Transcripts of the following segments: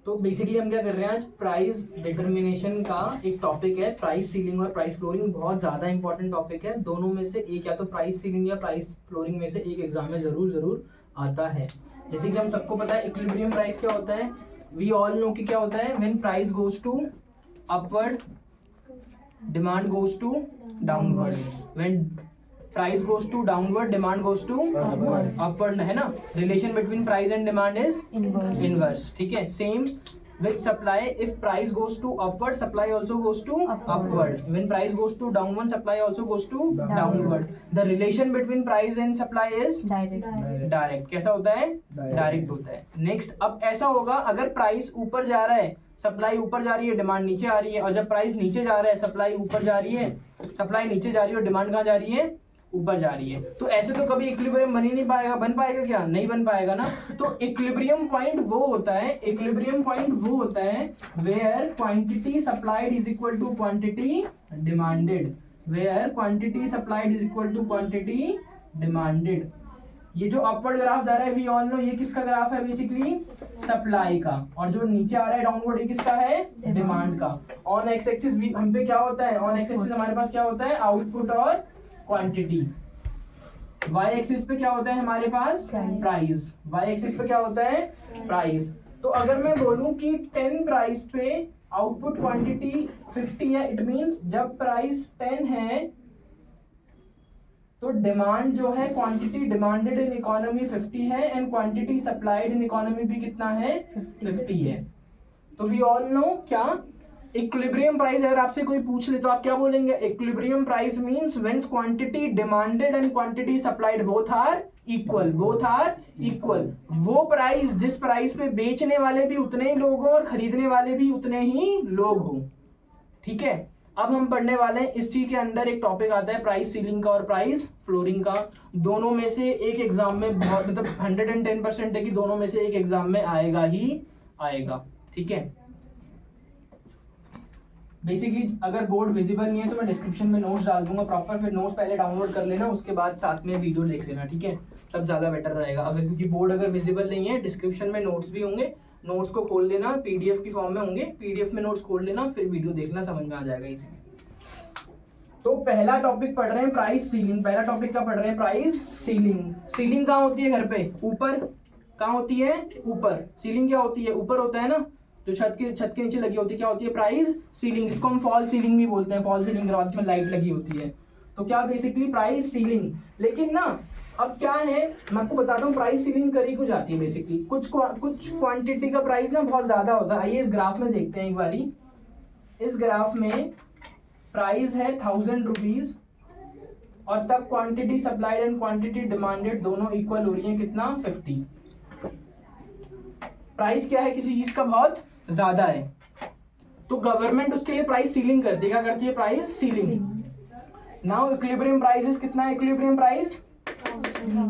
तो बेसिकली हम क्या कर रहे हैं आज, प्राइस डिटर्मिनेशन का एक टॉपिक है प्राइस सीलिंग और प्राइस फ्लोरिंग। बहुत ज़्यादा इंपॉर्टेंट टॉपिक है। दोनों में से एक, या तो प्राइस सीलिंग या प्राइस फ्लोरिंग में से एक एग्जाम में जरूर आता है। जैसे कि हम सबको पता है इक्विलिब्रियम प्राइस क्या होता है, वी ऑल नो कि क्या होता है, when price goes to upward demand goes to downward, when price goes to downward demand goes to upward, है ना। Relation between price and demand is inverse, ठीक है। Same with supply, if price goes to upward, supply also goes to upward. When price goes to downward, supply also goes to downward. The relation between price and supply is direct. कैसा होता है, direct होता है। Next, अब ऐसा होगा अगर price ऊपर जा रहा है, सप्लाई ऊपर जा रही है, डिमांड नीचे आ रही है, और जब प्राइस नीचे जा रहा है, सप्लाई ऊपर जा रही है, सप्लाई नीचे जा रही है और डिमांड कहाँ जा रही है, ऊपर जा रही है। तो ऐसे तो कभी इक्विलिब्रियम बन ही नहीं पाएगा। बन पाएगा क्या, नहीं बन पाएगा ना। तो इक्विलिब्रियम पॉइंट वो होता है, इक्विलिब्रियम पॉइंट वो होता है where quantity supplied is equal to quantity demanded, where quantity supplied is equal to quantity demanded. ये जो अपवर्ड ग्राफ जा रहा है, वी ऑल नो ये किसका ग्राफ है, बेसिकली सप्लाई का, और जो नीचे आ रहा है डाउनवर्ड, ये किसका है, डिमांड का। ऑन एक्स एक्सिस हम पे क्या होता है, ऑन एक्स एक्सिस हमारे पास क्या होता है, आउटपुट और क्वांटिटी। वाई एक्सिस पे क्या होता है हमारे पास, प्राइस। वाई एक्सिस पे क्या होता है, प्राइस। तो अगर मैं बोलूं कि 10 प्राइस पे आउटपुट क्वांटिटी 50 है, इट मींस जब प्राइस 10 है तो डिमांड जो है, क्वांटिटी डिमांडेड इन इकोनॉमी 50 है and quantity supplied in economy भी कितना है, 50 है। तो वी ऑल नो क्या, इक्विलिब्रियम प्राइस अगर आपसे कोई पूछ ले तो आप क्या बोलेंगे, equilibrium price means when quantity demanded and quantity supplied both are equal, both are equal. वो प्राइस जिस प्राइस पे बेचने वाले भी उतने ही लोग हो और खरीदने वाले भी उतने ही लोग हो, ठीक है। अब हम पढ़ने वाले हैं, इसी के अंदर एक टॉपिक आता है प्राइस सीलिंग का और प्राइस फ्लोरिंग का। दोनों में से एक एग्जाम में बहुत, मतलब 110% है कि दोनों में से एक एग्जाम में आएगा ही आएगा, ठीक है। बेसिकली अगर बोर्ड विजिबल नहीं है तो मैं डिस्क्रिप्शन में नोट्स डाल दूंगा प्रॉपर, फिर नोट्स पहले डाउनलोड कर लेना, उसके बाद साथ में वीडियो देख लेना, ठीक है, तब ज्यादा बेटर रहेगा। अगर क्योंकि बोर्ड अगर विजिबल नहीं है, डिस्क्रिप्शन में नोट्स भी होंगे, नोट्स को खोल लेना, पीडीएफ की फॉर्म में होंगे, पीडीएफ में नोट्स खोल लेना, फिर वीडियो देखना, समझ में आ जाएगा इसी। तो पहला टॉपिक पढ़ रहे हैं प्राइस सीलिंग। पहला टॉपिक क्या पढ़ रहे हैं, प्राइस सीलिंग। सीलिंग कहाँ होती है, घर पे ऊपर। कहाँ होती है, ऊपर। सीलिंग क्या होती है, ऊपर होता है ना, जो छत के नीचे लगी होती है, क्या होती है, प्राइस सीलिंग, जिसको हम फॉल सीलिंग भी बोलते हैं। फॉल सीलिंग रात में लाइट लगी होती है, तो क्या बेसिकली प्राइस सीलिंग। लेकिन ना अब क्या है, मैं आपको बताता हूँ प्राइस सीलिंग करी क्यों जाती है। बेसिकली कुछ क्वांटिटी का प्राइस ना बहुत ज्यादा होता है। आइए इस ग्राफ में देखते हैं एक बारी। इस ग्राफ में प्राइस है 1000 रुपीज और तब quantity supplied and quantity demanded दोनों इक्वल हो रही है, कितना, 50। प्राइस क्या है, किसी चीज का बहुत ज्यादा है, तो गवर्नमेंट उसके लिए प्राइस सीलिंग करती है। क्या करती है, price ceiling. Now equilibrium price कितना है, इक्विलिब्रियम प्राइस,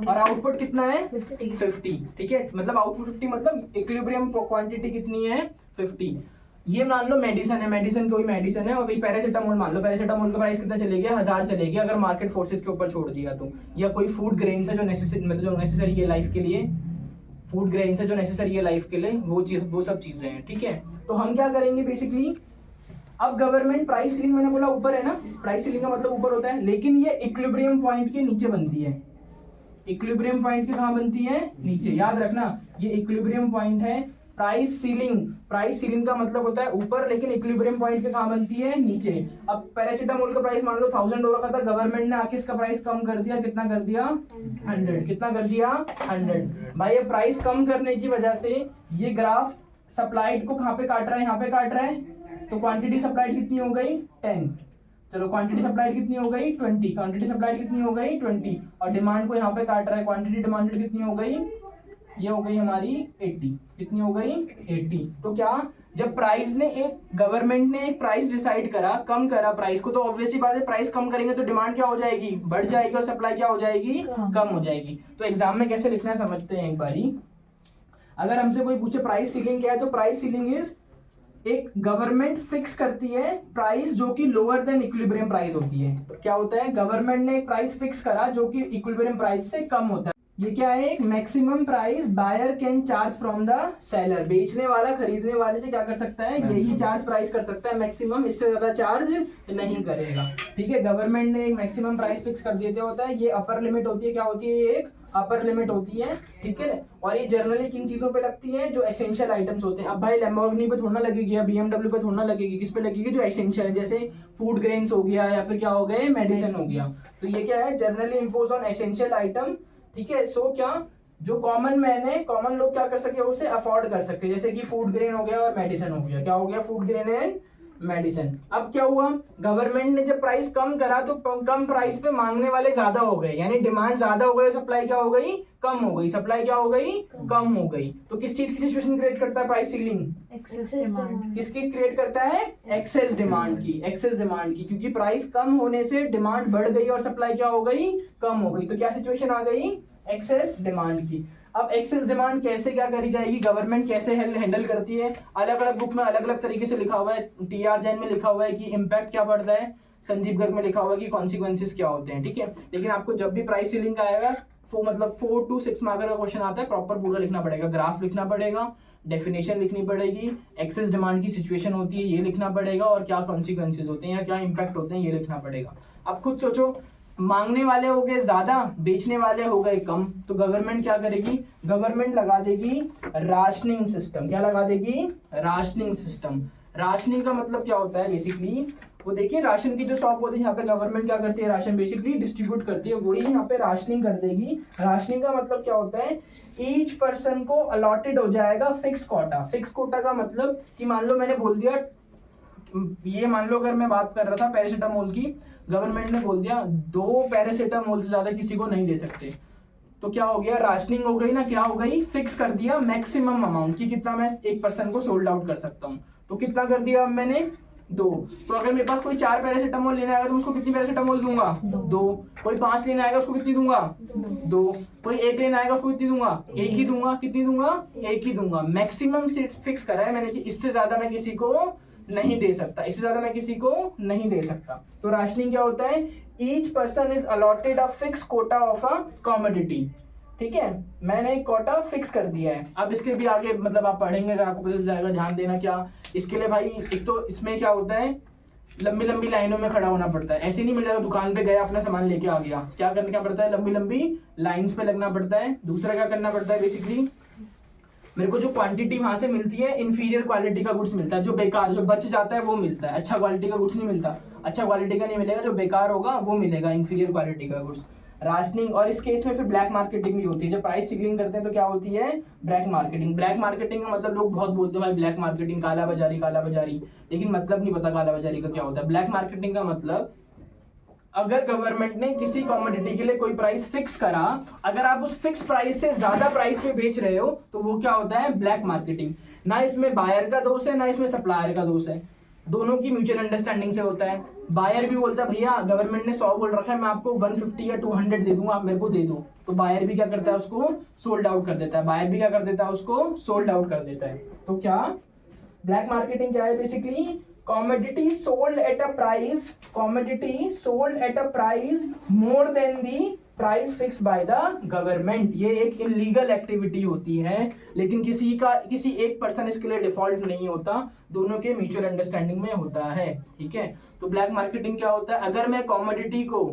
और आउटपुट कितना है, 50, ठीक है। मतलब आउटपुट 50, मतलब इक्विलिब्रियम क्वांटिटी कितनी है, 50। ये मान लो मेडिसिन है, मेडिसिन कोई मेडिसिन है, और भाई पैरासिटामोल मान लो, पैरासिटामोल का प्राइस कितना चलेगा, 1000 चलेगी अगर मार्केट फोर्सेस के ऊपर छोड़ दिया तो। या कोई फूड ग्रेन्स है जो नेसेसरी है लाइफ के लिए, फूड ग्रेन्स है जो नेसेसरी है लाइफ के लिए, वो सब चीजें हैं, ठीक है। तो हम क्या करेंगे बेसिकली, अब गवर्नमेंट प्राइस सीलिंग, मैंने बोला ऊपर है ना, प्राइस सीलिंग का मतलब ऊपर होता है, लेकिन ये इक्विलिब्रियम पॉइंट के नीचे बनती है। इक्विलिब्रियम पॉइंट के कहां बनती है, नीचे। याद रखना ये इक्विलिब्रियम पॉइंट है। प्राइस सीलिंग, प्राइस सीलिंग का मतलब होता है ऊपर, लेकिन इक्विलिब्रियम पॉइंट पे कहां बनती है, नीचे। अब पैरासिटामोल का प्राइस मान लो 1000 हो रखा था, गवर्नमेंट ने आके इसका प्राइस कम कर दिया, कितना कर दिया, 100। कितना कर दिया, 100। भाई ये प्राइस कम करने की वजह से ये ग्राफ सप्लाइड को कहां पे काट रहा है, यहाँ पे काट रहा है, तो क्वांटिटी सप्लाइड कितनी हो गई, 10। चलो क्वांटिटी सप्लाइड कितनी हो गई, 20। क्वांटिटी सप्लाइड कितनी हो गई, 20। और डिमांड को यहाँ पे काट रहा है, क्वांटिटी डिमांडेड कितनी हो गई, ये हो गई हमारी 80। कितनी हो गई, 80। तो क्या, जब प्राइस ने गवर्नमेंट ने एक प्राइस डिसाइड करा, कम करा प्राइस को, तो ऑब्वियसली बात है प्राइस कम करेंगे तो डिमांड क्या हो जाएगी, बढ़ जाएगी, और सप्लाई क्या हो जाएगी, कम हो जाएगी। तो एग्जाम में कैसे लिखना है समझते हैं एक बारी। अगर हमसे कोई पूछे प्राइस सीलिंग क्या है, तो प्राइस सीलिंग इज, एक गवर्नमेंट फिक्स करती है प्राइस जो कि लोअर देन इक्विलिब्रियम प्राइस होती है। क्या होता है, गवर्नमेंट ने एक प्राइस फिक्स करा जो कि इक्विलिब्रियम प्राइस से कम होता है। ये क्या है, एक maximum price buyer can charge from the seller. बेचने वाला खरीदने वाले से क्या कर सकता है, यही चार्ज प्राइस कर सकता है मैक्सिमम, इससे ज्यादा चार्ज नहीं करेगा। ठीक है, गवर्नमेंट ने एक मैक्सिमम प्राइस फिक्स कर देते होता है, ये अपर लिमिट होती है। क्या होती है, ये एक अपर लिमिट होती है। ठीक है, और ये जनरली किन चीजों पे लगती है, जो एसेंशियल आइटम्स होते हैं। अब भाई लैम्बोर्गिनी पे थोड़ा लगेगी या BMW पे थोड़ा लगेगी, किस पे लगेगी, जो एसेंशियल है, जैसे फूड ग्रेन्स हो गया या फिर क्या हो गए, मेडिसिन हो गया। तो ये क्या है, generally impose on essential item. ठीक है, सो क्या जो कॉमन मैन है, कॉमन लोग क्या कर सके, उसे अफोर्ड कर सके, जैसे कि फूड ग्रेन हो गया और मेडिसिन हो गया। क्या हो गया, फूड ग्रेन एंड मेडिसिन। अब क्या हुआ, गवर्नमेंट ने जब प्राइस कम करा तो कम प्राइस पे मांगने वाले ज्यादा हो गए, यानी डिमांड ज्यादा हो गई, सप्लाई क्या हो गई, कम हो गई। सप्लाई क्या हो गई, कम हो गई। तो किस चीज की सिचुएशन क्रिएट करता है प्राइस सीलिंग, एक्सेस डिमांड। किसकी क्रिएट करता है, एक्सेस डिमांड की, एक्सेस डिमांड की, क्योंकि प्राइस कम होने से डिमांड बढ़ गई और सप्लाई क्या हो गई, कम हो गई। तो क्या सिचुएशन आ गई, एक्सेस डिमांड की। अब एक्सेस डिमांड कैसे क्या करी जाएगी, गवर्नमेंट कैसे हैंडल करती है, अलग अलग बुक में अलग अलग तरीके से लिखा हुआ है। TR जैन में लिखा हुआ है कि इम्पैक्ट क्या पड़ता है, संदीप गर्ग में लिखा हुआ है कि कॉन्सिक्वेंसेस क्या होते हैं। ठीक है, लेकिन आपको जब भी प्राइस सीलिंग का आएगा, मतलब 4 to 6 मार्कर का क्वेश्चन आता है, प्रॉपर पूरा लिखना पड़ेगा, ग्राफ लिखना पड़ेगा, डेफिनेशन लिखनी पड़ेगी, एक्सेस डिमांड की सिचुएशन होती है ये लिखना पड़ेगा, और क्या कॉन्सिक्वेंसेस होते हैं या क्या इंपैक्ट होते हैं ये लिखना पड़ेगा। अब खुद सोचो, मांगने वाले हो गए ज्यादा, बेचने वाले हो गए कम, तो गवर्नमेंट क्या करेगी, गवर्नमेंट लगा देगी राशनिंग सिस्टम। क्या लगा देगी, राशनिंग सिस्टम। राशनिंग का मतलब क्या होता है, बेसिकली वो देखिए राशन की जो शॉप होती है, यहाँ पे गवर्नमेंट क्या करती है, राशन बेसिकली डिस्ट्रीब्यूट करती है, वही यहाँ पे राशनिंग कर देगी। राशनिंग का मतलब क्या होता है, ईच पर्सन को अलॉटेड हो जाएगा फिक्स कोटा। फिक्स कोटा का मतलब कि मान लो मैंने बोल दिया, ये मान लो अगर मैं बात कर रहा था पैरासीटामोल की, गवर्नमेंट ने बोल दिया 2 पैरासीटामोल से ज्यादा किसी को नहीं दे सकते, तो क्या हो गया, राशनिंग हो गई ना, क्या हो गई, फिक्स कर दिया मैक्सिमम अमाउंट की, कितना मैं एक पर्सन को सोल्ड आउट कर सकता हूँ। तो कितना कर दिया अब मैंने, 2। तो अगर मेरे पास कोई 4 पैरासीटामोल लेने आएगा तो उसको कितनी पैरासीटामोल दूंगा, 2। कोई 5 लेने आएगा उसको कितनी दूंगा, 2। कोई 1 लेने आएगा उसको कितनी दूंगा, 1 ही दूंगा। कितनी दूंगा, 1 ही दूंगा। मैक्सिमम फिक्स करा है मैंने कि इससे ज्यादा मैं किसी को नहीं दे सकता, इससे ज्यादा मैं किसी को नहीं दे सकता। तो राशनिंग क्या होता है, each person is allotted a fix Kota of a commodity. ठीक है, मैंने एक कोटा फिक्स कर दिया है। अब इसके भी आगे मतलब आप पढ़ेंगे अगर आपको पता चल जाएगा, ध्यान देना। क्या इसके लिए भाई, एक तो इसमें क्या होता है, लंबी लंबी लाइनों में खड़ा होना पड़ता है। ऐसे नहीं मिल जाएगा दुकान पे गया अपना सामान लेके आ गया, क्या करना क्या पड़ता है, लंबी लंबी लाइंस पे लगना पड़ता है। दूसरा क्या करना पड़ता है, बेसिकली मेरे को जो क्वांटिटी वहां से मिलती है, इंफीरियर क्वालिटी का गुड्स मिलता है, जो बेकार, जो बच जाता है वो मिलता है। अच्छा क्वालिटी का गुड्स नहीं मिलता, अच्छा क्वालिटी का नहीं मिलेगा, जो बेकार होगा वो मिलेगा, इंफीरियर क्वालिटी का गुड्स। राशनिंग, और इस केस में फिर ब्लैक मार्केटिंग भी होती है। जब प्राइस सिगलिंग करते हैं तो क्या होती है, ब्लैक मार्केटिंग। ब्लैक मार्केटिंग का मतलब लोग बहुत बोलते हैं भाई ब्लैक मार्केटिंग, काला बाजारी, काला बाजारी, लेकिन मतलब नहीं पता काला बाजारी का क्या होता है। ब्लैक मार्केटिंग का मतलब, अगर गवर्नमेंट ने किसी कमोडिटी के लिए कोई प्राइस फिक्स करा, अगर आप उस फिक्स प्राइस से ज्यादा प्राइस पे बेच रहे हो तो वो क्या होता है, ब्लैक मार्केटिंग। ना इसमें बायर का दोष है ना इसमें सप्लायर का दोष है, दोनों की म्यूचुअल अंडरस्टैंडिंग से होता है। बायर भी बोलता है भैया गवर्नमेंट ने 100 बोल रखा है, मैं आपको 150 या 200 दे दूंगा, आप मेरे को दे दो। तो बायर भी क्या करता है, उसको सोल्ड आउट कर देता है। बायर भी क्या कर देता है, उसको सोल्ड आउट कर देता है। तो क्या ब्लैक मार्केटिंग क्या है, basically commodity sold at a price, commodity sold at a price more than the price fix by the government. ये एक इलीगल एक्टिविटी होती है, लेकिन किसी एक पर्सन इसके लिए डिफॉल्ट नहीं होता, दोनों के म्यूचुअल अंडरस्टैंडिंग में होता है। ठीक है, तो ब्लैक मार्केटिंग क्या होता है, अगर मैं कमोडिटी को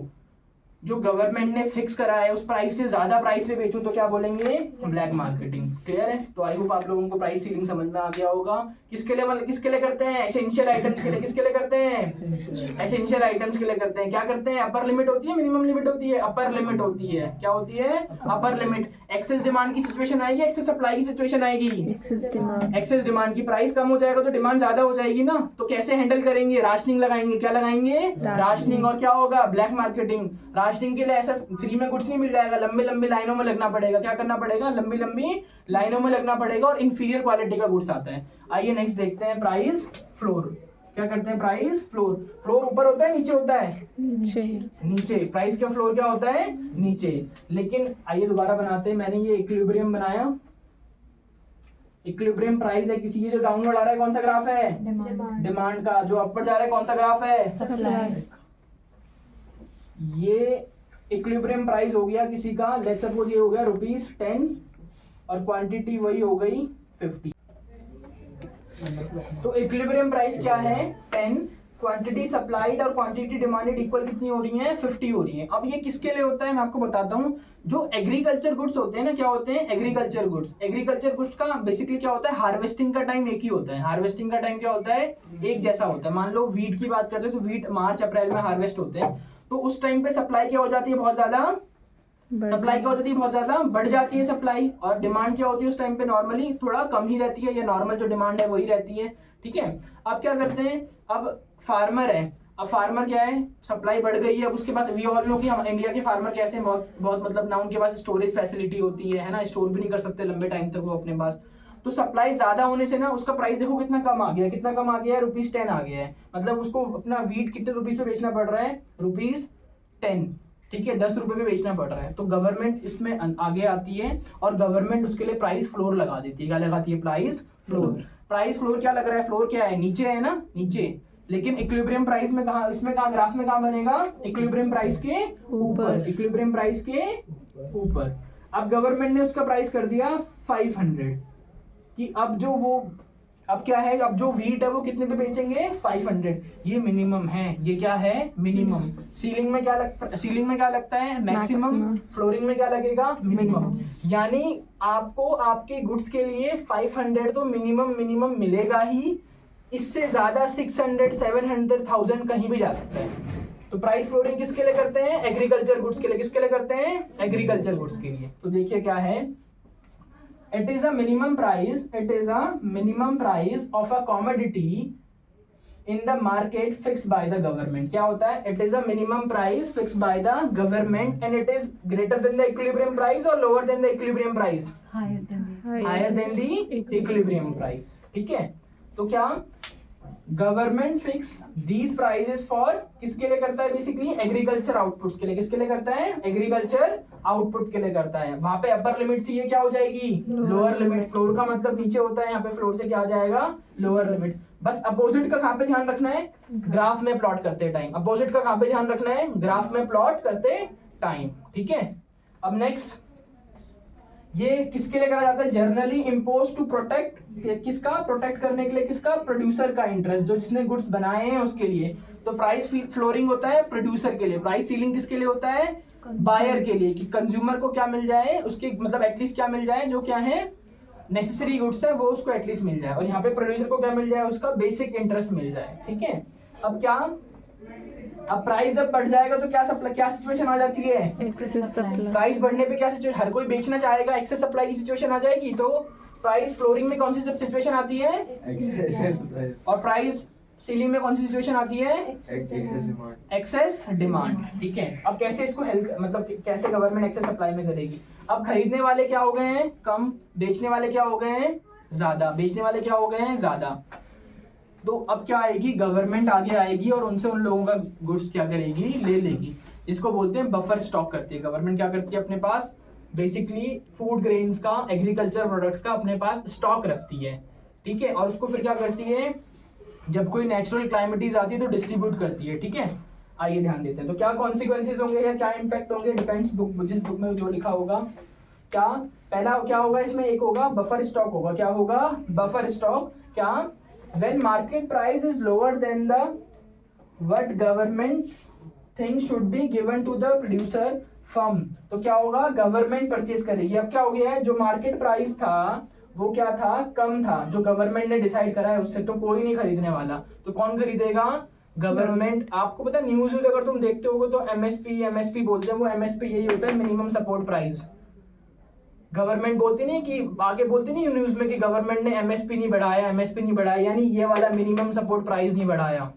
जो गवर्नमेंट ने फिक्स करा है उस प्राइस से ज्यादा प्राइस पे बेचूं तो क्या बोलेंगे, ब्लैक मार्केटिंग। क्लियर है, तो आई होप आप लोगों को प्राइस सीलिंग समझ में आ गया होगा। किसके लिए, मतलब किसके लिए करते हैं, एसेंशियल आइटम्स के लिए। किसके लिए करते हैं, एसेंशियल आइटम्स के लिए करते हैं। क्या करते हैं, अपर लिमिट होती है, मिनिमम लिमिट होती है, अपर लिमिट होती है। क्या होती है, अपर लिमिट। एक्सेस डिमांड की सिचुएशन आएगी, एक्सेस सप्लाई की सिचुएशन आएगी, एक्सेस डिमांड की प्राइस कम हो जाएगा तो डिमांड ज्यादा हो जाएगी ना, तो कैसे हैंडल करेंगे, राशनिंग लगाएंगे। क्या लगाएंगे, राशनिंग। और क्या होगा, ब्लैक मार्केटिंग। राशनिंग के लिए ऐसा फ्री में कुछ नहीं मिल जाएगा, लंबी लंबी लाइनों में लगना पड़ेगा। क्या करना पड़ेगा, लंबी लंबी लाइनों में लगना पड़ेगा, और इंफीरियर क्वालिटी का गुड्स आता है। आइए नेक्स्ट देखते हैं, प्राइस फ्लोर। क्या करते हैं, प्राइस फ्लोर। फ्लोर ऊपर होता है नीचे होता है, नीचे। प्राइस का फ्लोर क्या होता है, नीचे। लेकिन आइए दोबारा बनाते हैं, मैंने ये इक्विलिब्रियम बनाया, इक्विलिब्रियम प्राइस है किसी की, जो डाउनवर्ड आ रहा है कौन सा ग्राफ है, डिमांड का, जो अपवर्ड जा रहा है कौन सा ग्राफ है, सप्लाई। ये इक्विलिब्रियम प्राइस हो गया किसी का, लेट्स सपोज ये हो गया ₹10 और क्वांटिटी वही हो गई 50। तो इक्विलिब्रियम प्राइस क्या है 10, क्वांटिटी सप्लाइड और क्वांटिटी डिमांडेड इक्वल कितनी हो रही है 50 हो रही है। अब ये किसके लिए होता है मैं आपको बताता हूँ। जो एग्रीकल्चर गुड्स होते हैं ना, क्या होते हैं एग्रीकल्चर गुड्स, एग्रीकल्चर गुड्स का बेसिकली क्या होता है, हार्वेस्टिंग का टाइम एक ही होता है। हार्वेस्टिंग का टाइम क्या होता है, एक जैसा होता है। मान लो वीट की बात करते हैं तो वीट मार्च अप्रैल में हार्वेस्ट होते हैं, तो उस टाइम पे सप्लाई क्या हो जाती है बहुत ज्यादा, सप्लाई क्या हो जाती है बहुत ज्यादा बढ़ जाती है सप्लाई, और डिमांड क्या होती है उस टाइम पे नॉर्मली थोड़ा कम ही रहती है, या नॉर्मल जो डिमांड है वही रहती है। ठीक है, अब क्या करते हैं, अब फार्मर है, अब फार्मर क्या है, सप्लाई बढ़ गई है, अब उसके बाद वी ऑल नो कि हम इंडिया के फार्मर कैसे हैं, बहुत बहुत मतलब ना उनके पास स्टोरेज फैसिलिटी होती है ना, स्टोर भी नहीं कर सकते लंबे टाइम तक वो अपने पास। तो सप्लाई ज्यादा होने से ना उसका प्राइस देखो कितना कम आ गया है, कितना कम आ गया है, ₹10 आ गया है। मतलब उसको अपना वीट कितने रुपीज पे बेचना पड़ रहा है, ₹10, ठीक है, 10 रुपए में बेचना पड़ रहा है। तो गवर्नमेंट इसमें आगे आती है और गवर्नमेंट उसके लिए प्राइस फ्लोर लगा देती है। क्या लगाती है, प्राइस फ्लोर। प्राइस फ्लोर क्या लग रहा है, फ्लोर क्या है, नीचे है ना, नीचे। लेकिन इक्विलिब्रियम प्राइस में कहा, इसमें कहा ग्राफ में कहा बनेगा, इक्विलिब्रियम प्राइस के ऊपर, इक्विलिब्रियम प्राइस के ऊपर। अब गवर्नमेंट ने उसका प्राइस कर दिया 500 कि अब जो वो, अब क्या है, अब जो वीट है वो कितने पे बेचेंगे 500। ये मिनिमम है, ये क्या है मिनिमम। सीलिंग में क्या लगता, सीलिंग में क्या लगता है मैक्सिमम, फ्लोरिंग में क्या लगेगा मिनिमम। यानी आपको आपके गुड्स के लिए 500 तो मिनिमम मिलेगा ही, इससे ज्यादा 600 700 1000 कहीं भी जा सकता है। तो प्राइस फ्लोरिंग किसके लिए करते हैं, एग्रीकल्चर गुड्स के लिए। किसके लिए करते हैं, एग्रीकल्चर गुड्स के लिए। तो देखिए क्या है, it is a minimum price of a commodity in the market fixed by the government। क्या होता है, it is a minimum price fixed by the government and it is greater than the equilibrium price or lower than the equilibrium price, higher than the equilibrium price। ठीक है, तो क्या government fix these prices for, किसके लिए करता है, basically agriculture outputs के लिए। किसके लिए करता है, एग्रीकल्चर आउटपुट के लिए करता है। वहां पे अपर लिमिट थी, ये क्या हो जाएगी लोअर लिमिट। फ्लोर का मतलब नीचे होता है, यहाँ पे फ्लोर से क्या आ जाएगा लोअर लिमिट। बस अपोजिट का कहां पे ध्यान रखना है, ग्राफ में प्लॉट करते टाइम। अपोजिट का कहां पे ध्यान रखना है, ग्राफ में प्लॉट करते टाइम। ठीक है, अब नेक्स्ट, ये किसके लिए करा जाता है, जर्नली इम्पोज टू प्रोटेक्ट, किसका, प्रोटेक्ट करने के लिए, किसका, प्रोड्यूसर का इंटरेस्ट, जो जिसने गुड्स बनाए हैं उसके लिए। तो प्राइस फ्लोरिंग होता है प्रोड्यूसर के लिए, प्राइस सीलिंग किसके लिए होता है, बायर के लिए, कि कंज्यूमर को क्या मिल जाए, उसके मतलब एटलीस्ट क्या मिल जाए, जो क्या है नेसेसरी गुड्स है वो उसको एटलीस्ट मिल जाए, और यहाँ पे प्रोड्यूसर को क्या मिल जाए, उसका बेसिक इंटरेस्ट मिल जाए। ठीक है, अब क्या, अब प्राइस जब बढ़ जाएगा तो क्या सप्लाई, क्या सिचुएशन आ जाती है, प्राइस बढ़ने पे क्या सिचुएशन, हर कोई बेचना चाहेगा, एक्सेस सप्लाई की सिचुएशन आ जाएगी। तो प्राइस फ्लोरिंग में कौन सी सिचुएशन आती है, और प्राइस सीलिंग में कौन सी सिचुएशन आती है, एक्सेस डिमांड। ठीक है, अब कैसे इसको हेल्प, मतलब कैसे गवर्नमेंट एक्सेस सप्लाई में करेगी। अब खरीदने वाले क्या हो गए हैं कम, बेचने वाले क्या हो गए हैं ज्यादा, बेचने वाले क्या हो गए हैं ज्यादा। तो अब क्या आएगी, गवर्नमेंट आगे आएगी और उनसे उन लोगों का गुड्स क्या करेगी, ले लेगी। इसको बोलते हैं बफर स्टॉक करती है गवर्नमेंट। क्या करती है, अपने पास बेसिकली फूड ग्रेन्स का, एग्रीकल्चर प्रोडक्ट्स का अपने पास स्टॉक रखती है। ठीक है, और उसको फिर क्या करती है, जब कोई नेचुरल क्लाइमेटीज आती है तो डिस्ट्रीब्यूट करती है। ठीक है, आइए ध्यान देते हैं। तो क्या कॉन्सिक्वेंसेज होंगे या क्या इम्पैक्ट होंगे, डिपेंड्स बुक, जिस बुक में जो लिखा होगा। क्या पहला क्या होगा, इसमें एक होगा बफर स्टॉक होगा। क्या होगा, बफर स्टॉक। क्या, when market price is lower than the what government things should be given to the producer firm। तो क्या होगा, गवर्नमेंट परचेज करेगी। अब क्या हो गया है, जो मार्केट प्राइस था वो क्या था, कम था, जो गवर्नमेंट ने डिसाइड करा है उससे तो कोई नहीं खरीदने वाला, तो कौन खरीदेगा, गवर्नमेंट। आपको पता है न्यूज अगर तुम देखते होगे तो एमएसपी बोलते हैं, वो एमएसपी यही होता है, मिनिमम सपोर्ट प्राइस। गवर्नमेंट बोलती नहीं कि आगे बोलती नहीं न्यूज में कि गवर्नमेंट ने एमएसपी नहीं बढ़ाया, यानी ये वाला मिनिमम सपोर्ट प्राइस नहीं बढ़ाया।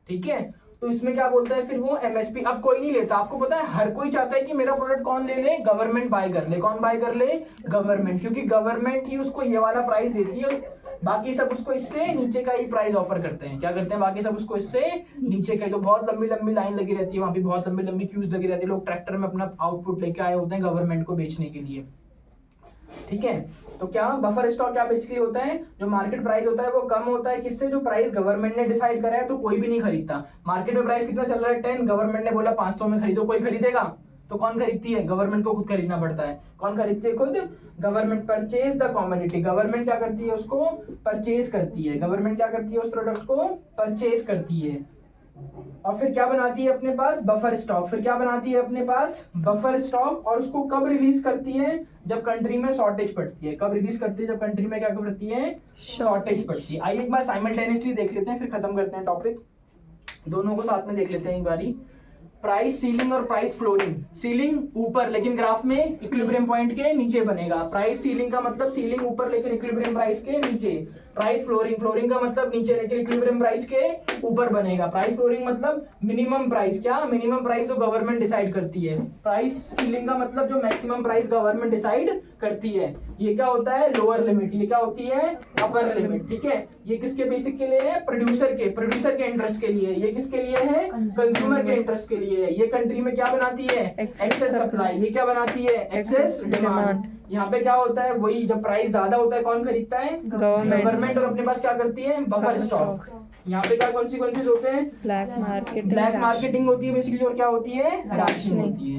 ठीक है, तो इसमें क्या बोलता है फिर वो एमएसपी। अब कोई नहीं लेता, आपको पता है हर कोई चाहता है कि मेरा प्रोडक्ट कौन ले ले, गवर्नमेंट बाय कर ले। कौन बाय कर ले, गवर्नमेंट, क्योंकि गवर्नमेंट ही उसको ये वाला प्राइस देती है, बाकी सब उसको इससे नीचे का ही प्राइस ऑफर करते हैं। क्या करते हैं, बाकी सब उसको इससे नीचे का। तो बहुत लंबी लंबी लाइन लगी रहती है वहां पे, बहुत लंबी लंबी क्यूज लगी रहती है, लोग ट्रैक्टर में अपना आउटपुट लेके आए होते हैं गवर्नमेंट को बेचने के लिए। ठीक है, तो क्या बफर स्टॉक क्या बेसिकली होता है, जो मार्केट प्राइस होता है वो कम होता है, किससे, जो प्राइस गवर्नमेंट ने डिसाइड करा है तो कोई भी नहीं खरीदता। मार्केट में प्राइस कितना चल रहा है 10, गवर्नमेंट ने बोला 500 में खरीदो, कोई खरीदेगा, तो कौन खरीदती है? गवर्नमेंट को खुद खरीदना पड़ता है। कौन खरीदती है? खुद government. Purchase the commodity, government क्या करती है? उसको परचेज करती है। गवर्नमेंट क्या करती है? उस प्रोडक्ट को परचेज करती है। और फिर क्या बनाती है अपने पास? Buffer stock. फिर क्या बनाती है अपने पास? Buffer stock. और उसको कब रिलीज करती है? जब कंट्री में शॉर्टेज पड़ती है। कब रिलीज करती है? जब कंट्री में क्या पड़ती है? शॉर्टेज पड़ती है। आइए एक बार साइमल्टेनियसली देख लेते हैं, फिर खत्म करते हैं टॉपिक। दोनों को साथ में देख लेते हैं एक बारी। प्राइस सीलिंग और प्राइस फ्लोरिंग। सीलिंग ऊपर लेकिन ग्राफ में इक्विलिब्रियम पॉइंट के नीचे बनेगा। प्राइस सीलिंग का मतलब सीलिंग ऊपर लेकिन इक्विलिब्रियम प्राइस के नीचे। प्राइस फ्लोरिंग, फ्लोरिंग का मतलब नीचे लेकिन इक्विलिब्रियम प्राइस के ऊपर बनेगा। प्राइस फ्लोरिंग मतलब मिनिमम प्राइस। क्या? मिनिमम प्राइस जो गवर्नमेंट डिसाइड करती है। प्राइस सीलिंग का मतलब जो मैक्सिमम प्राइस गवर्नमेंट डिसाइड करती है। ये क्या होता है? Lower limit. ये क्या होती है? Upper limit. ठीक है, ये किसके बेसिक के लिए है? प्रोड्यूसर के इंटरेस्ट के लिए। ये किसके लिए है? कंज्यूमर के इंटरेस्ट के लिए। ये कंट्री में क्या बनाती है? Excess supply. ये क्या बनाती है? Excess demand. यहाँ पे क्या होता है? वही, जब प्राइस ज्यादा होता है कौन खरीदता है? गवर्नमेंट। और अपने पास क्या करती है? Buffer stock. यहाँ पे क्या कौन सी चीज होते हैं? ब्लैक मार्केटिंग, ब्लैक मार्केटिंग होती है बेसिकली, और क्या होती है? राशनिंग होती है।